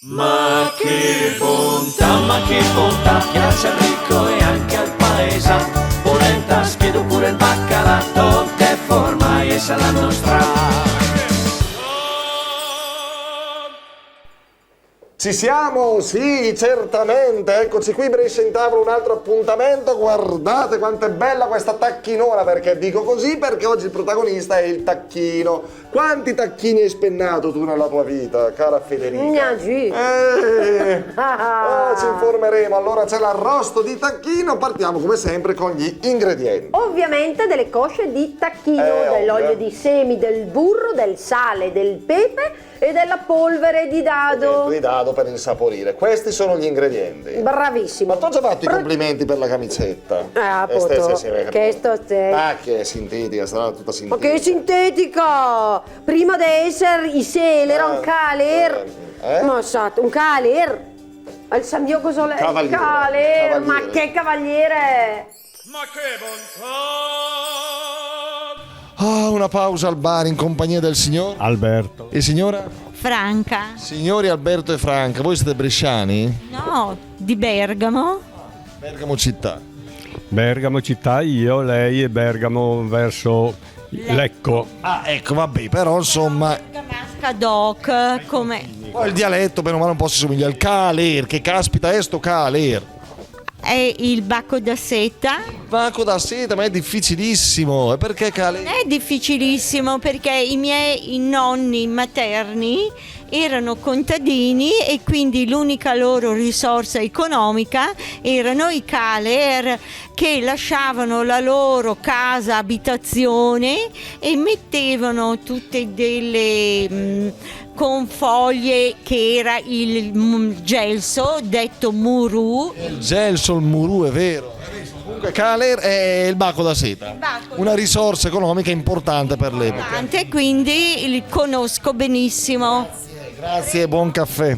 Ma che bontà, piace al ricco e anche al paesa. Polenta, schiedo pure il baccalato, che forma e sa la nostra. Ci siamo? Sì, certamente. Eccoci qui, Brescia in tavola, un altro appuntamento. Guardate quanto è bella questa tacchinona, perché dico così perché oggi il protagonista è il tacchino. Quanti tacchini hai spennato tu nella tua vita, cara Federica? Ci informeremo. Allora c'è l'arrosto di tacchino, partiamo come sempre con gli ingredienti. Ovviamente delle cosce di tacchino, dell'olio di semi, del burro, del sale, del pepe e della polvere di dado. Di dado per insaporire. Questi sono gli ingredienti. Bravissimo. Ma ti ho già fatto i complimenti per la camicetta? Appunto. Che che è sintetica, sarà tutta sintetica. Ma che sintetica! Prima di essere i sele era un caler. Ma un caler. Il Samio cosa è? Caler, ma che cavaliere! Ma che bontà! Ah, una pausa al bar in compagnia del signor Alberto. E signora? Franca. Signori Alberto e Franca, voi siete bresciani? No, di Bergamo. Bergamo città. Bergamo città, io, lei e Bergamo verso Lecco. Ah, ecco, vabbè, però insomma. Bergamasca doc, come... Poi il dialetto, bene o male, un po' si somiglia al caler. Che caspita è sto caler? È il bacco da seta. Bacco da seta, ma è difficilissimo. E perché caler? Non è difficilissimo perché i miei nonni materni erano contadini e quindi l'unica loro risorsa economica erano i caler, che lasciavano la loro casa abitazione e mettevano tutte delle confoglie che era il gelso, detto muru. Il gelso, il muru, è vero. Comunque caler è il bacco da seta. Una risorsa economica importante per l'epoca. Quindi li conosco benissimo. Grazie, buon caffè.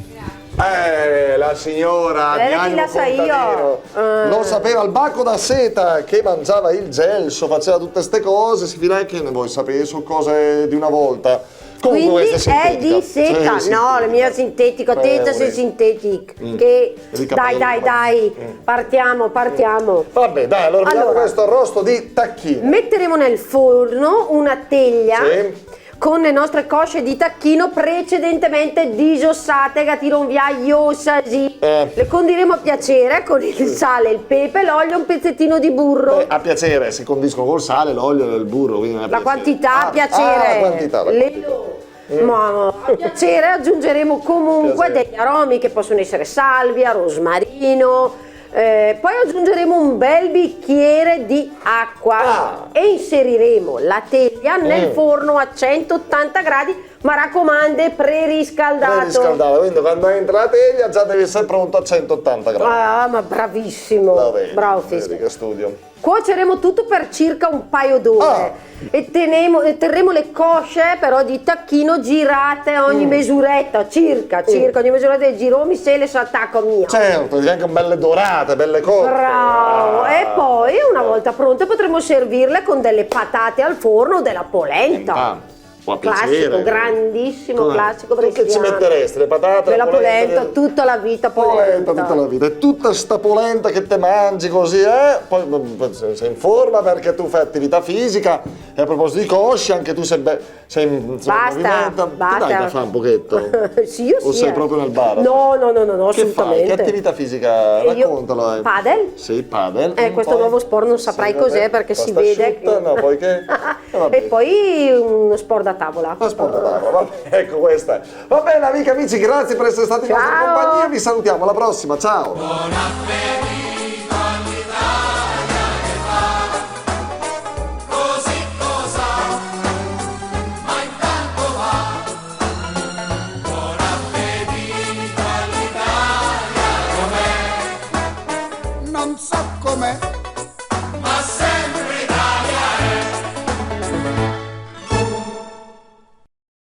La signora di Lei animo la sa io. contadino. Lo sapeva, il bacco da seta che mangiava il gelso, faceva tutte ste cose, si dirà che ne vuoi sapere, sono cose di una volta. Quindi questa è di seta. Sì, no, la mia sintetica, teta sei sintetic. Che dai, partiamo. Vabbè, dai, allora vediamo questo arrosto di tacchino. Metteremo nel forno una teglia. Sì. Con le nostre cosce di tacchino precedentemente disossate, che tirano via iosasi. Le condiremo a piacere con il sale, il pepe, l'olio e un pezzettino di burro. A piacere, si condiscono col sale, l'olio e il burro. La quantità a piacere. La quantità. Ma a piacere aggiungeremo comunque degli aromi che possono essere salvia, rosmarino. Poi aggiungeremo un bel bicchiere di acqua e inseriremo la teglia nel forno a 180 gradi, ma raccomando preriscaldato. Quindi quando entra la teglia già deve essere pronto a 180 gradi. Ah, ma bravissimo, bravo Fisco. Che studio. Cuoceremo tutto per circa un paio d'ore e terremo le cosce però di tacchino girate ogni mesuretta, circa ogni mesuretta di giromi, se le si attacca mia. Certo, anche belle dorate, belle cose. Bravo! E poi una volta pronte potremo servirle con delle patate al forno o della polenta. Classico, grandissimo, classico bresciano. Che ci metteresti? Le patate? La polenta, tutta la vita polenta. Tutta la vita. E tutta sta polenta che te mangi così, poi sei in forma perché tu fai attività fisica e a proposito di cosci anche tu sei in movimento. Basta. Ti dai da fare un pochetto? Sì, io o sei proprio nel bar? No, che assolutamente. fai? Che attività fisica? Raccontalo. Padel? Sì, padel. Questo nuovo sport non saprai cos'è perché si vede. No, poi che? E poi uno sport da tavola. Ecco questa. Va bene amiche e amici, grazie per essere stati in nostra compagnia, vi salutiamo alla prossima, ciao.